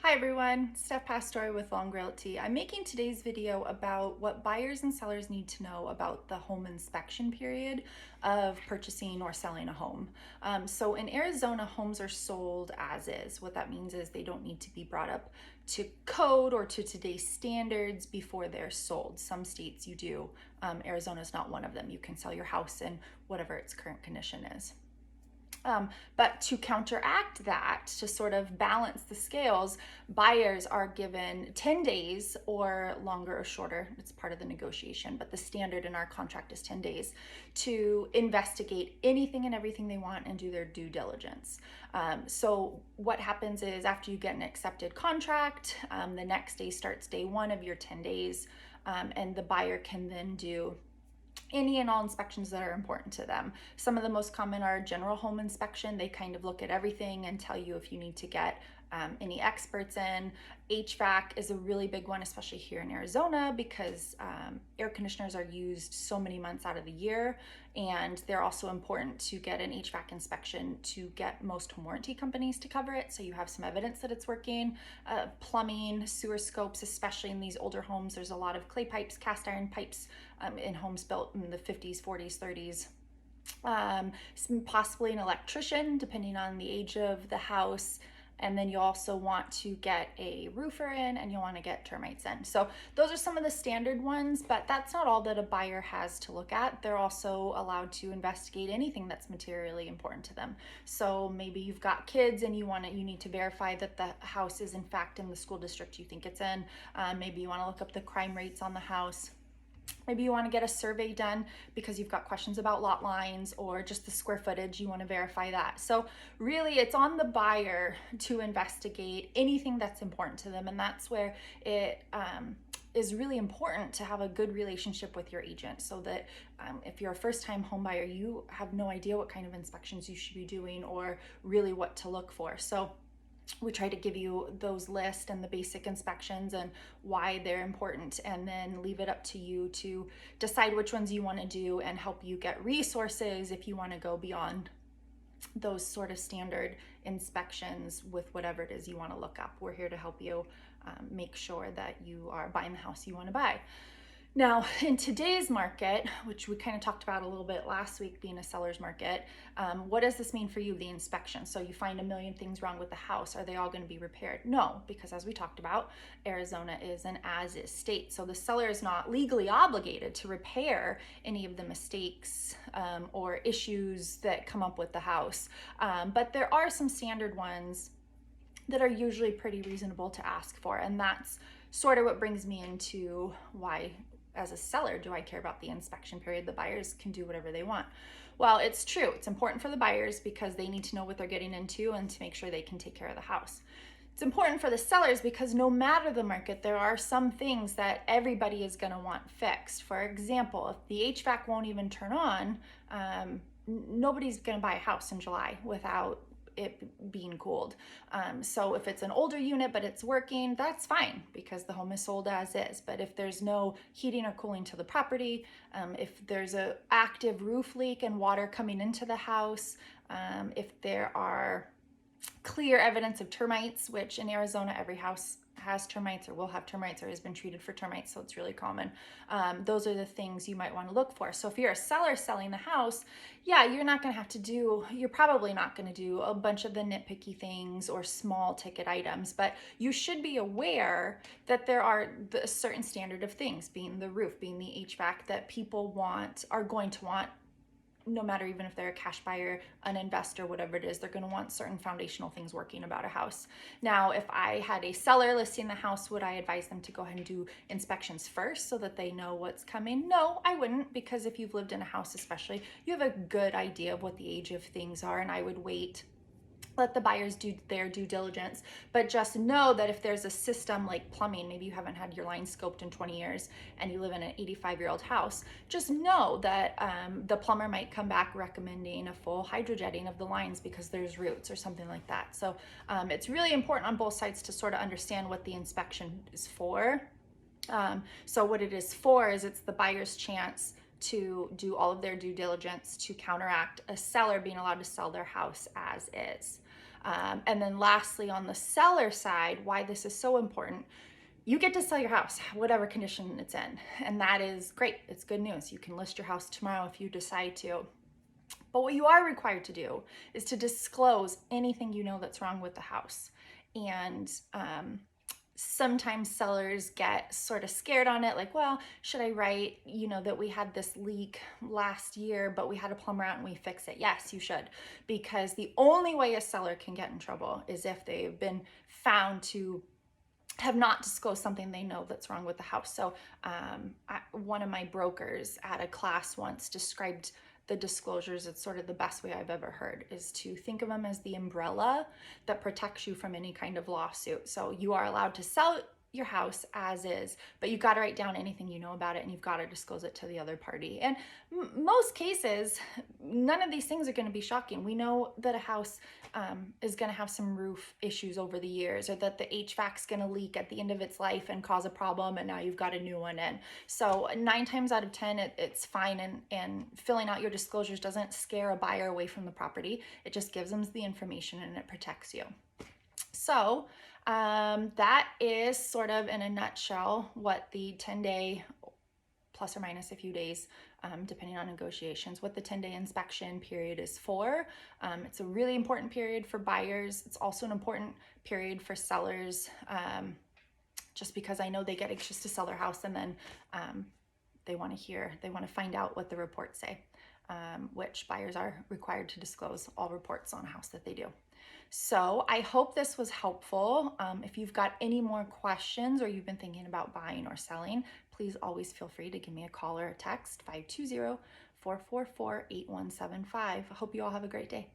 Hi everyone, Steph Pastore with Long Realty. I'm making today's video about what buyers and sellers need to know about the home inspection period of purchasing or selling a home. So in Arizona, homes are sold as is. What that means is they don't need to be brought up to code or to today's standards before they're sold. Some states you do. Arizona is not one of them. You can sell your house in whatever its current condition is. But to counteract that, to sort of balance the scales, buyers are given 10 days or longer or shorter. It's part of the negotiation, but the standard in our contract is 10 days to investigate anything and everything they want and do their due diligence. So what happens is after you get an accepted contract, the next day starts day one of your 10 days, and the buyer can then do any and all inspections that are important to them. Some of the most common are general home inspection. They kind of look at everything and tell you if you need to get any experts in. HVAC is a really big one, especially here in Arizona, because air conditioners are used so many months out of the year, and they're also important to get an HVAC inspection to get most home warranty companies to cover it, so you have some evidence that it's working. Plumbing, sewer scopes, especially in these older homes, there's a lot of clay pipes, cast iron pipes in homes built in the 50s, 40s, 30s. Possibly an electrician, depending on the age of the house. And then you also want to get a roofer in, and you want to get termites in. So those are some of the standard ones, but that's not all that a buyer has to look at. They're also allowed to investigate anything that's materially important to them. So maybe you've got kids and you need to verify that the house is in fact in the school district you think it's in. Maybe you want to look up the crime rates on the house. Maybe you want to get a survey done because you've got questions about lot lines or just the square footage. You want to verify that. So really it's on the buyer to investigate anything that's important to them. And that's where it is really important to have a good relationship with your agent, so that if you're a first-time home buyer, you have no idea what kind of inspections you should be doing or really what to look for. So we try to give you those lists and the basic inspections and why they're important, and then leave it up to you to decide which ones you want to do and help you get resources if you want to go beyond those sort of standard inspections with whatever it is you want to look up. We're here to help you make sure that you are buying the house you want to buy. Now, in today's market, which we kind of talked about a little bit last week being a seller's market, what does this mean for you, the inspection? So you find a million things wrong with the house. Are they all going to be repaired? No, because as we talked about, Arizona is an as-is state. So the seller is not legally obligated to repair any of the mistakes or issues that come up with the house. But there are some standard ones that are usually pretty reasonable to ask for. And that's sort of what brings me into why, as a seller, do I care about the inspection period? The buyers can do whatever they want. Well, it's true. It's important for the buyers because they need to know what they're getting into and to make sure they can take care of the house. It's important for the sellers because no matter the market, there are some things that everybody is going to want fixed. For example, if the HVAC won't even turn on, nobody's going to buy a house in July without it being cooled. So if it's an older unit but it's working, that's fine because the home is sold as is. But if there's no heating or cooling to the property, if there's an active roof leak and water coming into the house, if there are clear evidence of termites, which in Arizona every house has termites or will have termites or has been treated for termites, so it's really common. Those are the things you might want to look for. So if you're a seller selling the house, yeah, you're probably not going to do a bunch of the nitpicky things or small ticket items, but you should be aware that there are a certain standard of things, being the roof, being the HVAC, that people are going to want. No matter, even if they're a cash buyer, an investor, whatever it is, they're going to want certain foundational things working about a house. Now, if I had a seller listing the house, would I advise them to go ahead and do inspections first so that they know what's coming? No, I wouldn't, because if you've lived in a house especially, you have a good idea of what the age of things are, and I would wait. Let the buyers do their due diligence, but just know that if there's a system like plumbing, maybe you haven't had your lines scoped in 20 years and you live in an 85-year-old house, just know that the plumber might come back recommending a full hydrojetting of the lines because there's roots or something like that. So it's really important on both sides to sort of understand what the inspection is for. So what it is for is it's the buyer's chance to do all of their due diligence to counteract a seller being allowed to sell their house as is. And then lastly, on the seller side, why this is so important, you get to sell your house, whatever condition it's in. And that is great. It's good news. You can list your house tomorrow if you decide to. But what you are required to do is to disclose anything you know that's wrong with the house. And sometimes sellers get sort of scared on it, like, well, should I write, that we had this leak last year, but we had a plumber out and we fix it? Yes, you should, because the only way a seller can get in trouble is if they've been found to have not disclosed something they know that's wrong with the house. So one of my brokers at a class once described the disclosures. It's sort of the best way I've ever heard, is to think of them as the umbrella that protects you from any kind of lawsuit. So you are allowed to sell your house as is, but you've got to write down anything you know about it, and you've got to disclose it to the other party. And most cases, none of these things are going to be shocking. We know that a house is going to have some roof issues over the years, or that the HVAC's going to leak at the end of its life and cause a problem, and now you've got a new one in. So 9 times out of 10, it's fine, and filling out your disclosures doesn't scare a buyer away from the property. It just gives them the information and it protects you. So that is sort of in a nutshell what the 10-day, plus or minus a few days, depending on negotiations, what the 10-day inspection period is for. It's a really important period for buyers. It's also an important period for sellers, just because I know they get anxious to sell their house, and then they want to find out what the reports say, which buyers are required to disclose all reports on a house that they do. So I hope this was helpful. If you've got any more questions, or you've been thinking about buying or selling, please always feel free to give me a call or a text, 520-444-8175. I hope you all have a great day.